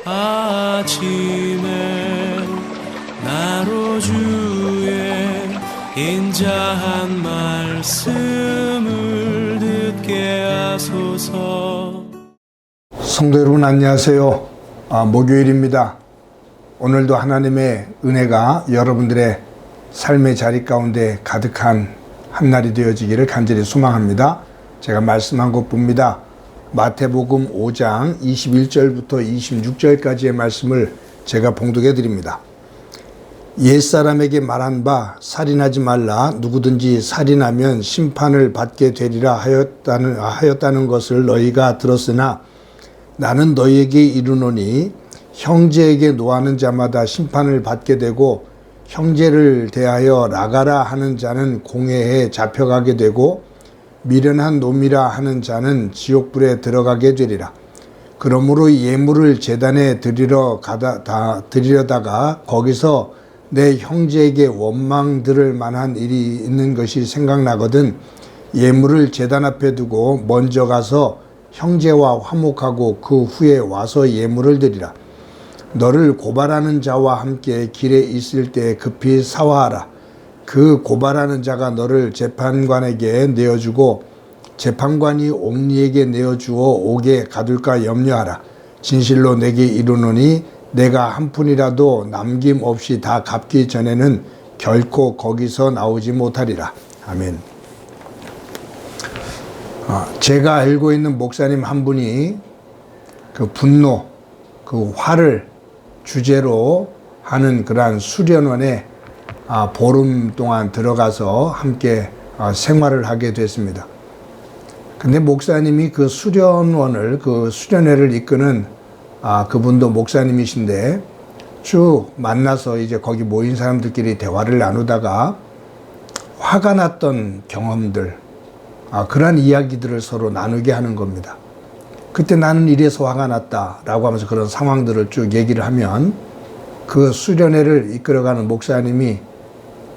아침에 나로 주의 인자한 말씀을 듣게 하소서. 성도 여러분 안녕하세요. 목요일입니다. 오늘도 하나님의 은혜가 여러분들의 삶의 자리 가운데 가득한 한날이 되어지기를 간절히 소망합니다. 제가 말씀한 것뿐입니다. 마태복음 5장 21절부터 26절까지의 말씀을 제가 봉독해 드립니다. 옛사람에게 말한 바 살인하지 말라. 누구든지 살인하면 심판을 받게 되리라 하였다는 것을 너희가 들었으나 나는 너희에게 이르노니 형제에게 노하는 자마다 심판을 받게 되고 형제를 대하여 나가라 하는 자는 공회에 잡혀가게 되고 미련한 놈이라 하는 자는 지옥불에 들어가게 되리라. 그러므로 예물을 제단에 드리려다가 거기서 내 형제에게 원망 들을 만한 일이 있는 것이 생각나거든 예물을 제단 앞에 두고 먼저 가서 형제와 화목하고 그 후에 와서 예물을 드리라. 너를 고발하는 자와 함께 길에 있을 때 급히 사화하라. 그 고발하는 자가 너를 재판관에게 내어주고 재판관이 옥리에게 내어주어 옥에 가둘까 염려하라. 진실로 내게 이르노니 내가 한 푼이라도 남김없이 다 갚기 전에는 결코 거기서 나오지 못하리라. 아멘. 제가 알고 있는 목사님 한 분이 그 분노, 그 화를 주제로 하는 그러한 수련원에 보름 동안 들어가서 함께 생활을 하게 됐습니다. 근데 목사님이 그 수련원을, 그 수련회를 이끄는 그분도 목사님이신데 쭉 만나서 이제 거기 모인 사람들끼리 대화를 나누다가 화가 났던 경험들, 그러한 이야기들을 서로 나누게 하는 겁니다. 그때 나는 이래서 화가 났다라고 하면서 그런 상황들을 쭉 얘기를 하면 그 수련회를 이끌어가는 목사님이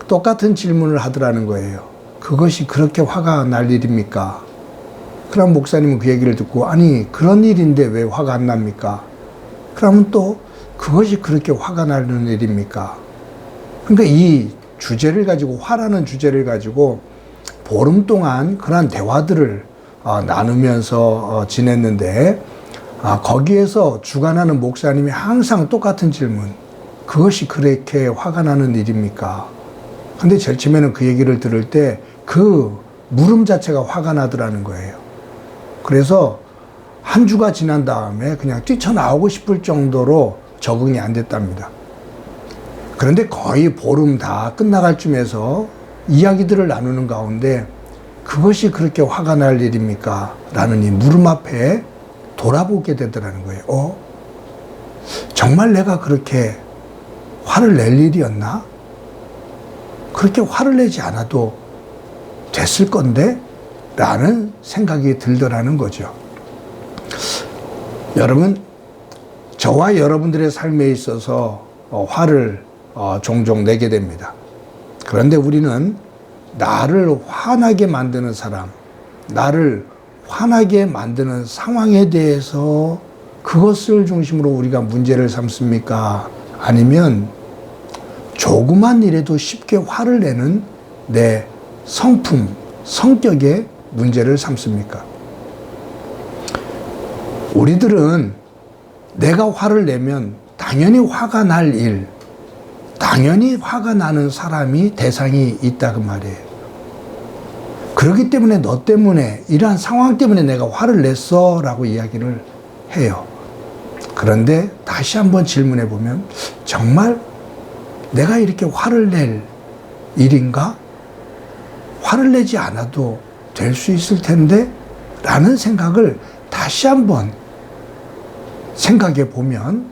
똑같은 질문을 하더라는 거예요. 그것이 그렇게 화가 날 일입니까? 그럼 목사님은 그 얘기를 듣고 아니 그런 일인데 왜 화가 안 납니까? 그러면 또 그것이 그렇게 화가 나는 일입니까? 그러니까 이 주제를 가지고 화라는 주제를 가지고 보름 동안 그러한 대화들을 나누면서 지냈는데 거기에서 주관하는 목사님이 항상 똑같은 질문. 그것이 그렇게 화가 나는 일입니까? 근데 제일 처음에는 그 얘기를 들을 때 그 물음 자체가 화가 나더라는 거예요. 그래서 한 주가 지난 다음에 그냥 뛰쳐나오고 싶을 정도로 적응이 안 됐답니다. 그런데 거의 보름 다 끝나갈 쯤에서 이야기들을 나누는 가운데 그것이 그렇게 화가 날 일입니까? 라는 이 물음 앞에 돌아보게 되더라는 거예요. 정말 내가 그렇게 화를 낼 일이었나? 그렇게 화를 내지 않아도 됐을 건데? 라는 생각이 들더라는 거죠. 여러분, 저와 여러분들의 삶에 있어서 화를 종종 내게 됩니다. 그런데 우리는 나를 화나게 만드는 사람, 나를 화나게 만드는 상황에 대해서 그것을 중심으로 우리가 문제를 삼습니까? 아니면 조그만 일에도 쉽게 화를 내는 내 성품, 성격에 문제를 삼습니까? 우리들은 내가 화를 내면 당연히 화가 날 일, 당연히 화가 나는 사람이 대상이 있다 그 말이에요. 그렇기 때문에 너 때문에 이러한 상황 때문에 내가 화를 냈어 라고 이야기를 해요. 그런데 다시 한번 질문해 보면 정말 내가 이렇게 화를 낼 일인가? 화를 내지 않아도 될 수 있을 텐데? 라는 생각을 다시 한번 생각해 보면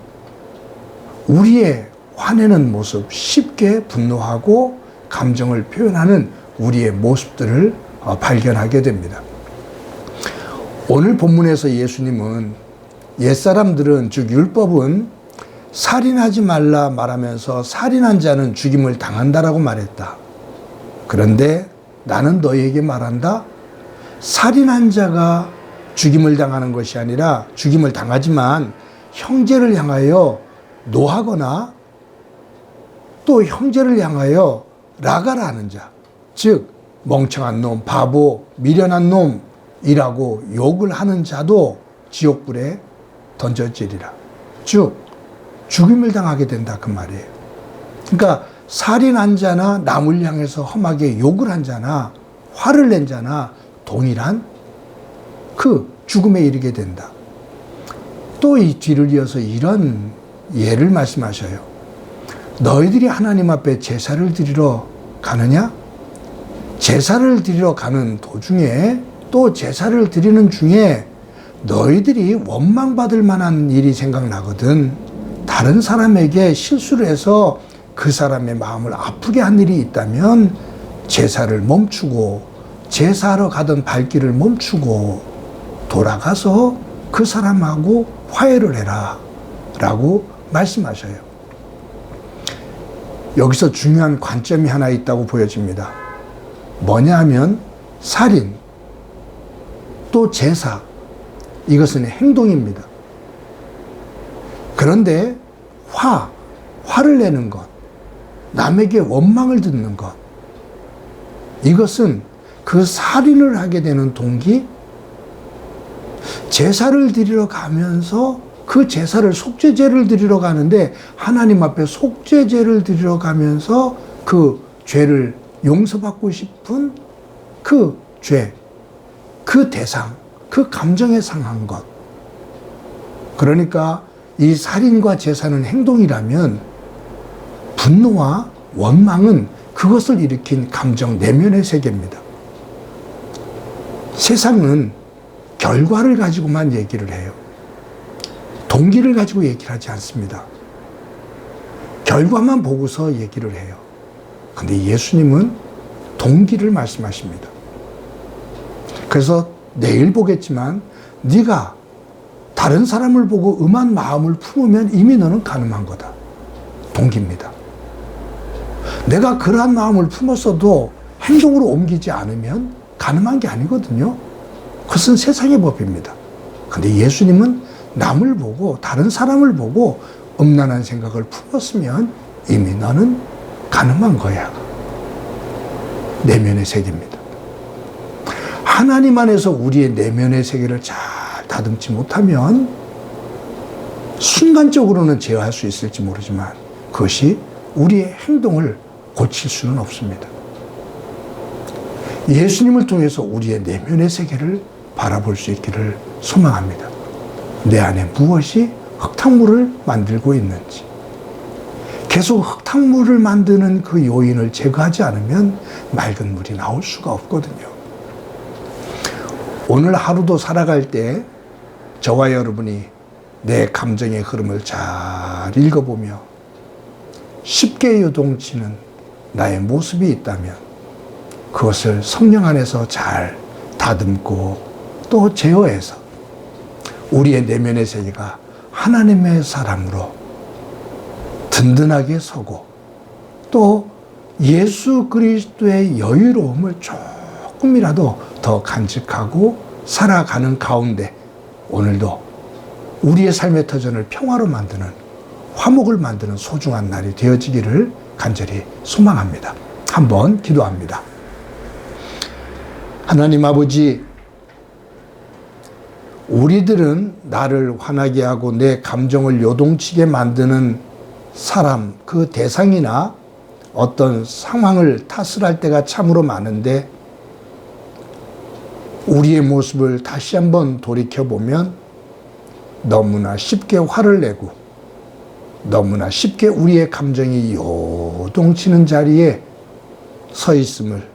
우리의 화내는 모습, 쉽게 분노하고 감정을 표현하는 우리의 모습들을 발견하게 됩니다. 오늘 본문에서 예수님은 옛사람들은 즉 율법은 살인하지 말라 말하면서 살인한 자는 죽임을 당한다라고 말했다. 그런데 나는 너희에게 말한다. 살인한 자가 죽임을 당하는 것이 아니라 죽임을 당하지만 형제를 향하여 노하거나 또 형제를 향하여 라가라 하는 자, 즉 멍청한 놈, 바보, 미련한 놈이라고 욕을 하는 자도 지옥불에 던져지리라. 즉 죽임을 당하게 된다 그 말이에요. 그러니까 살인한 자나 남을 향해서 험하게 욕을 한 자나 화를 낸 자나 동일한 그 죽음에 이르게 된다. 또 이 뒤를 이어서 이런 예를 말씀하셔요. 너희들이 하나님 앞에 제사를 드리러 가느냐? 제사를 드리러 가는 도중에 또 제사를 드리는 중에 너희들이 원망받을 만한 일이 생각나거든. 다른 사람에게 실수를 해서 그 사람의 마음을 아프게 한 일이 있다면 제사를 멈추고 제사하러 가던 발길을 멈추고 돌아가서 그 사람하고 화해를 해라 라고 말씀하셔요. 여기서 중요한 관점이 하나 있다고 보여집니다. 뭐냐 하면 살인 또 제사, 이것은 행동입니다. 그런데 화를 내는 것, 남에게 원망을 듣는 것, 이것은 그 살인을 하게 되는 동기, 제사를 드리러 가면서 그 제사를 속죄제를 드리러 가는데 하나님 앞에 속죄제를 드리러 가면서 그 죄를 용서받고 싶은 그 죄, 그 대상, 그 감정에 상한 것. 그러니까 이 살인과 제사는 행동이라면 분노와 원망은 그것을 일으킨 감정 내면의 세계입니다. 세상은 결과를 가지고만 얘기를 해요. 동기를 가지고 얘기를 하지 않습니다. 결과만 보고서 얘기를 해요. 근데 예수님은 동기를 말씀하십니다. 그래서 내일 보겠지만 네가 다른 사람을 보고 음한 마음을 품으면 이미 너는 가늠한 거다. 동기입니다. 내가 그러한 마음을 품었어도 행동으로 옮기지 않으면 가늠한 게 아니거든요. 그것은 세상의 법입니다. 근데 예수님은 남을 보고 다른 사람을 보고 음란한 생각을 품었으면 이미 너는 가늠한 거야. 내면의 세계입니다. 하나님 안에서 우리의 내면의 세계를 잘 다듬지 못하면 순간적으로는 제어할 수 있을지 모르지만 그것이 우리의 행동을 고칠 수는 없습니다. 예수님을 통해서 우리의 내면의 세계를 바라볼 수 있기를 소망합니다. 내 안에 무엇이 흙탕물을 만들고 있는지, 계속 흙탕물을 만드는 그 요인을 제거하지 않으면 맑은 물이 나올 수가 없거든요. 오늘 하루도 살아갈 때 저와 여러분이 내 감정의 흐름을 잘 읽어보며 쉽게 요동치는 나의 모습이 있다면 그것을 성령 안에서 잘 다듬고 또 제어해서 우리의 내면의 세계가 하나님의 사람으로 든든하게 서고 또 예수 그리스도의 여유로움을 조금이라도 더 간직하고 살아가는 가운데 오늘도 우리의 삶의 터전을 평화로 만드는 화목을 만드는 소중한 날이 되어지기를 간절히 소망합니다. 한번 기도합니다. 하나님 아버지, 우리들은 나를 화나게 하고 내 감정을 요동치게 만드는 사람, 그 대상이나 어떤 상황을 탓을 할 때가 참으로 많은데 우리의 모습을 다시 한번 돌이켜보면 너무나 쉽게 화를 내고 너무나 쉽게 우리의 감정이 요동치는 자리에 서 있음을,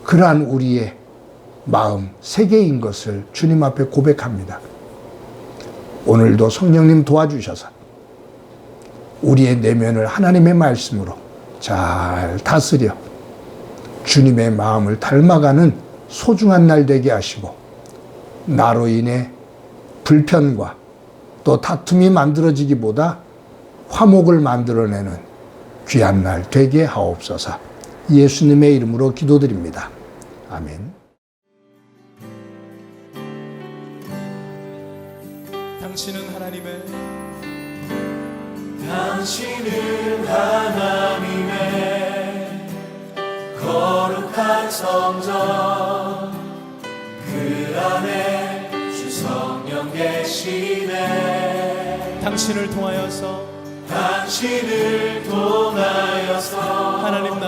그러한 우리의 마음, 세계인 것을 주님 앞에 고백합니다. 오늘도 성령님 도와주셔서 우리의 내면을 하나님의 말씀으로 잘 다스려 주님의 마음을 닮아가는 소중한 날 되게 하시고 나로 인해 불편과 또 다툼이 만들어지기보다 화목을 만들어내는 귀한 날 되게 하옵소서. 예수님의 이름으로 기도드립니다. 아멘. 당신은 하나님의 거룩한 성전 그 안에 주 성령 계시네 당신을 통하여서 하나님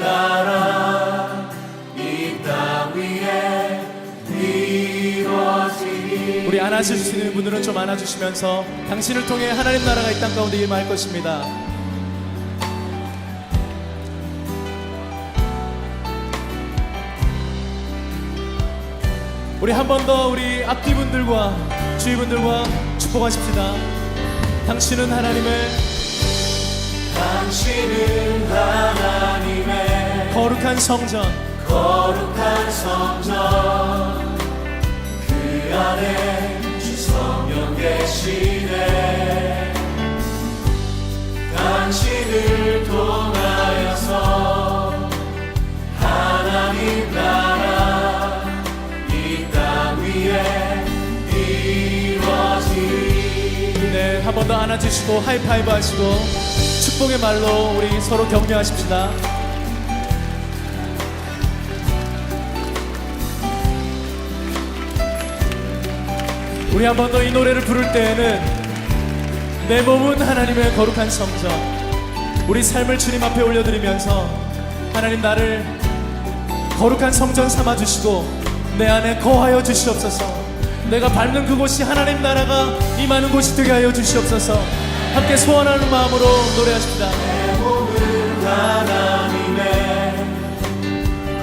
나라 이 땅 위에 이루어지리. 우리 안아줄 수 있는 분들은 좀 안아주시면서 당신을 통해 하나님 나라가 이 땅 가운데 임할 것입니다. 우리 한 번 더 우리 앞뒤분들과 주위분들과 축복하십시다. 당신은 하나님의 거룩한 성전 그 안에 주 성령 계시네. 당신을 통하여서 하나님 나라 이 땅 위에 이루어지리. 네, 한 번 더 안아주시고 하이파이브 하시고 축복의 말로 우리 서로 격려하십시다. 우리 한 번 더 이 노래를 부를 때에는 내 몸은 하나님의 거룩한 성전, 우리 삶을 주님 앞에 올려드리면서 하나님 나를 거룩한 성전 삼아주시고 내 안에 거하여 주시옵소서. 내가 밟는 그곳이 하나님 나라가 임하는 곳이 되게 하여 주시옵소서. 함께 소원하는 마음으로 노래하십니다. 내 몸은 하나님의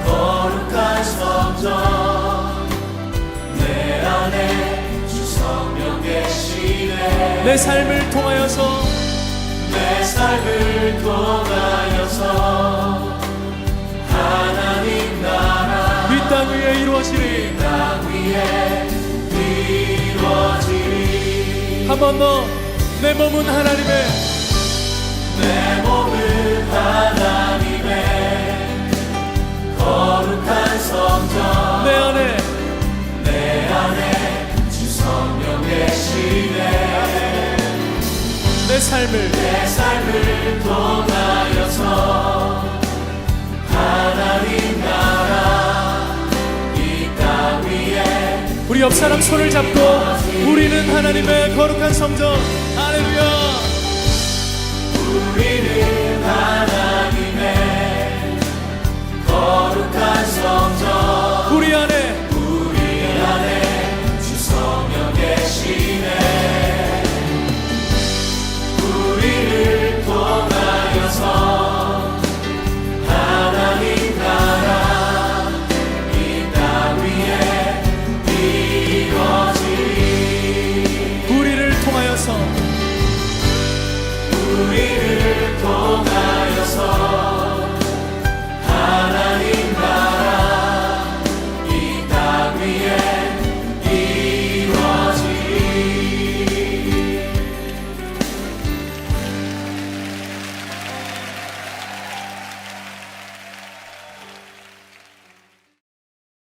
거룩한 성전 내 안에 주 성령 계시네. 내 삶을 통하여서 하나님 나라 이 땅 위에 이루어지리. 한 번 더 내 몸은 하나님의 거룩한 성전 내 안에 주 성령 계시네. 내 삶을 통하여서 하나님 나라 이 땅 위에 우리 옆 사람 손을 잡고 우리는 하나님의 거룩한 성전. 할렐루야. 우리는 하나님의 거룩한 성전 우리 안에